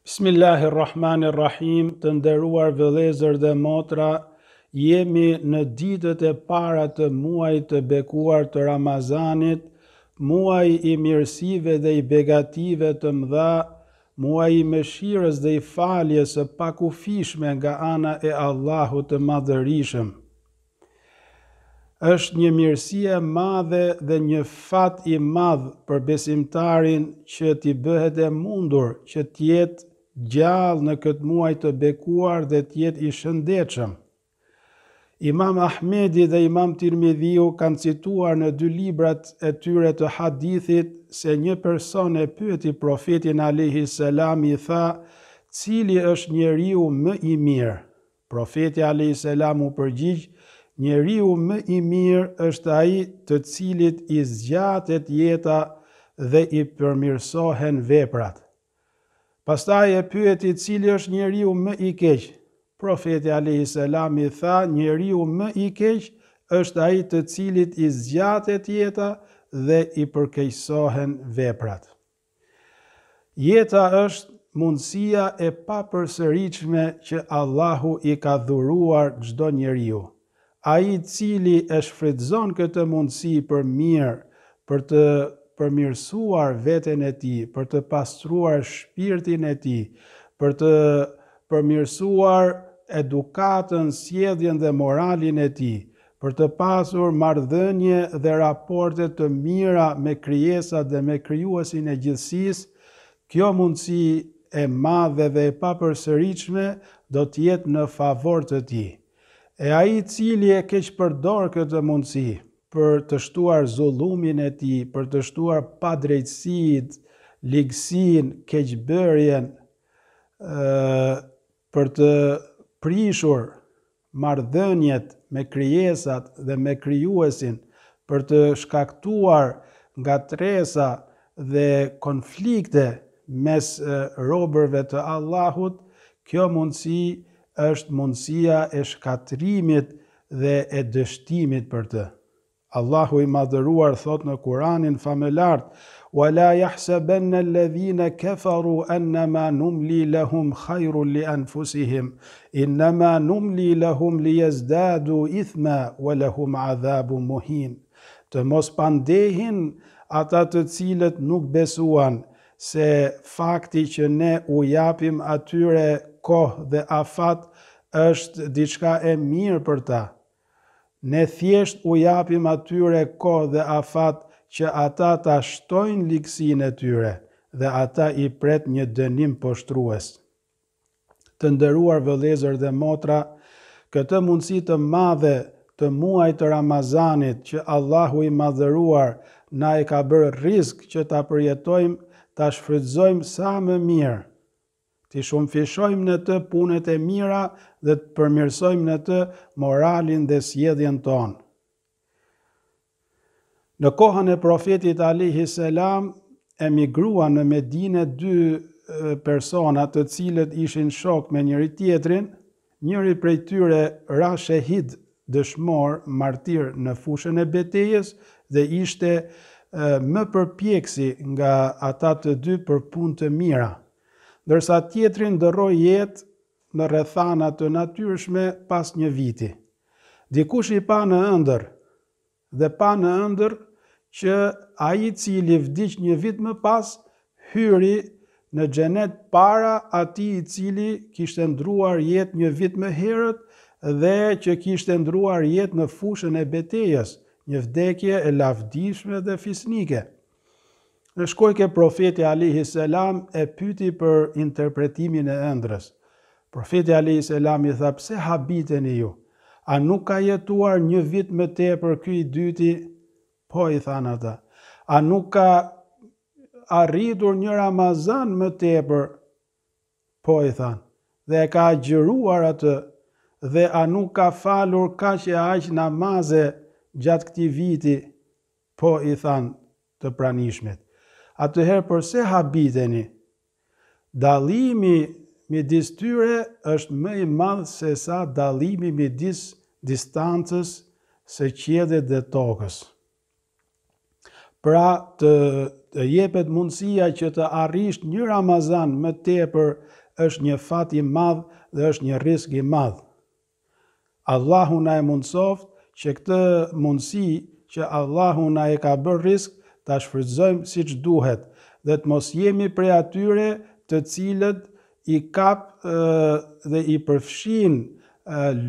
Bismillahirrahmanirrahim, të nderuar vëllezër dhe motra, jemi në ditët e para të muajit të bekuar të Ramazanit, muaj i mirësive dhe i begative të mëdha, muaj i mëshirës dhe i faljes së pakufishme nga ana e Allahut të Madhërisëm. Është një mirësi e madhe dhe një fat i madh për besimtarin që t'i bëhet e mundur që t'jetë gjallë në këtë muaj të bekuar dhe t'jetë i shëndetshëm. Imam Ahmedi dhe Imam Tirmidhiu kanë cituar në 2 librat e tyre të hadithit se një person e pyeti profetin alayhi salam, i tha, cili është njeriu më i mirë? Profeti alayhi salam u përgjigj, njeriu më i mirë është ai të cilit i zgjatet jeta dhe i përmirësohen veprat. Pastaj e pyeti cili është njeriu më i keq. Profeti alayhi salam i tha, njeriu më i keq është ai të cilit i zgjatet jeta dhe i përkeqësohen veprat. Jeta është mundësia e papërsëritshme që Allahu i ka dhuruar çdo njeriu. Ai i cili e shfrytëzon këtë mundësi për mirë, për të përmirësuar veten e tij, për të pastruar shpirtin e tij, për të përmirësuar edukatën, sjelljen dhe moralin e tij, për të pasur marrëdhënie dhe raporte të mira me krijesat dhe me krijuesin e gjithësisë, kjo mundësi e madhe dhe e papërsëritshme do të jetë në favor të tij. E ai i cili e keqpërdor këtë mundësi për të shtuar zullumin e tij, për të shtuar padrejtësitë, ligësinë, keqbërjen, për të prishur marrëdhëniet me krijesat dhe me krijuesin, për të shkaktuar ngatresa dhe konflikte mes robërve të Allahut, kjo mundësi është mundësia e shkatrimit dhe e dështimit për të. Allahu i madhëruar thot në Kur'anin famëlart, وَلَا يَحْسَبَنَّ الَّذِينَ كَفَرُوا أَنَّمَا نُمْلِي لَهُمْ خَيْرٌ لِأَنفُسِهِمْ إِنَّمَا نُمْلِي لَهُمْ لِيَزْدَادُوا إِثْمًا وَلَهُمْ عَذَابٌ مُهِينٌ. Të mos pandehin ata të cilët nuk besuan, se fakti që ne u japim atyre kohë dhe afat është diçka e mirë për ta. Ne thjesht u japim atyre kohë dhe afat që ata ta shtojnë ligësinë e tyre dhe ata i pret një dënim poshtrues. Të nderuar vëllezër dhe motra, këtë mundësi të madhe të muajit të Ramazanit që Allahu i madhëruar na e ka bërë rizq që ta përjetojmë, ta shfrytëzojmë sa më mirë. Të shumëfishojmë në të punët e mira dhe të përmirësojmë në të moralin dhe sjelljen tonë. Në kohën e profetit alayhi salam emigruan në Medinë 2 persona të cilët ishin shok me njëri tjetrin, njëri prej tyre ra shahid, dëshmor, martir në fushën e betejës dhe ishte më përpjeksi nga ata të 2 për punë të mira, ndërsa tjetri ndërroi jetë në rrethana të natyrshme pas një viti. Dikush i pa në ëndër dhe pa në ëndër që ai i cili vdiq një vit më pas hyri në xhenet para atij i cili kishte ndruar jetë një vit më herët dhe që kishte ndruar jetë në fushën e betejës, një vdekje e lavdishme dhe fisnike. Në shkoi ke profeti alayhi salam e pyeti për interpretimin e ëndrës. Profeti alayhi salam i tha, pse habiteni ju? A nuk ka jetuar një vit më tepër ky i dyti? Po, i thanë ata. A nuk ka arritur një Ramazan më tepër? Po, i thanë. Dhe e ka agjëruar atë, dhe a nuk ka falur kaq e aq namaze gjatë këtij viti? Po, i thanë të pranishmit. Atëherë përse habiteni? Dallimi midis tyre është më i madh se sa dallimi midis distancës së qiellit dhe tokës. Pra të jepet mundësia që të arrish një Ramazan më tepër është një fat i madh dhe është një risk i madh. Allahu na e mundsoft që këtë mundësi që Allahu na e ka bërë risk ta shfrytëzojmë siç duhet dhe të mos jemi prej atyre të cilët i kap dhe i përfshin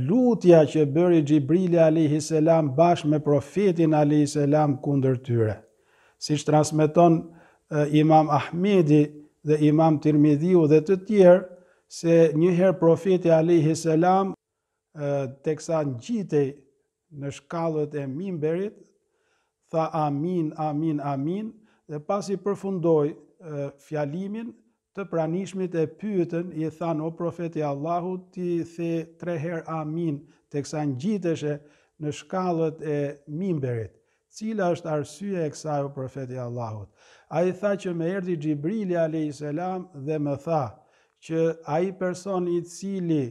lutja që bëri Xhibrili alayhi salam bashkë me profetin alayhi salam kundër tyre. Siç transmeton Imam Ahmedi dhe Imam Tirmidhiu dhe të tjerë, se njëherë profeti alayhi salam teksa ngjitej në shkallët e mimberit, tha amin, amin, amin, dhe pasi përfundoi fjalimin, të pranishmit e pyetën, i thanë, o profeti Allahut, ti the 3 herë amin, teksa ngjiteshe në shkallët e mimberit. Cila është arsyeja e kësaj, o profeti Allahut? Ai tha që më erdhi Xhibrili alayhis salam dhe më tha që ai person i cili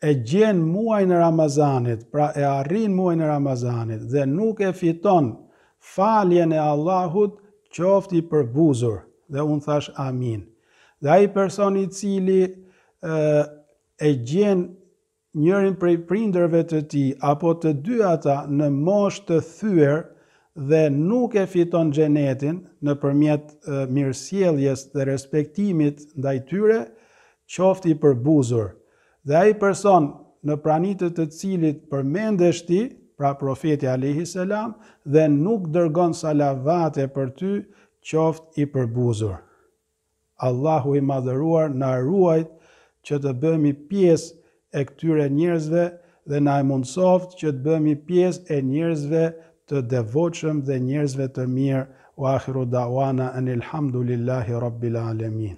e gjen muajin e Ramazanit, pra e arrin muajin e Ramazanit dhe nuk e fiton faljen e Allahut, qofti i përbuzur. Dhe unë thash amin. Dhe ai person i cili e gjen njërin prej prindërve të tij apo të dy ata në moshë të thyer dhe nuk e fiton xhenetin nëpërmjet mirësjelljes dhe respektimit ndaj tyre, qofti i përbuzur. Dhe ai person në pranitë të cilit përmendesh ti, pra profeti alayhi salam, dhe nuk dërgon salavate për ty, qoftë i përbuzur. Allahu i madhëruar na ruajt që të bëhemi pjesë e këtyre njerëzve dhe na e mundsoft që të bëhemi pjesë e njerëzve të devotshëm dhe njerëzve të mirë. Wa akhiru da'wana anil hamdulillahi rabbil alamin.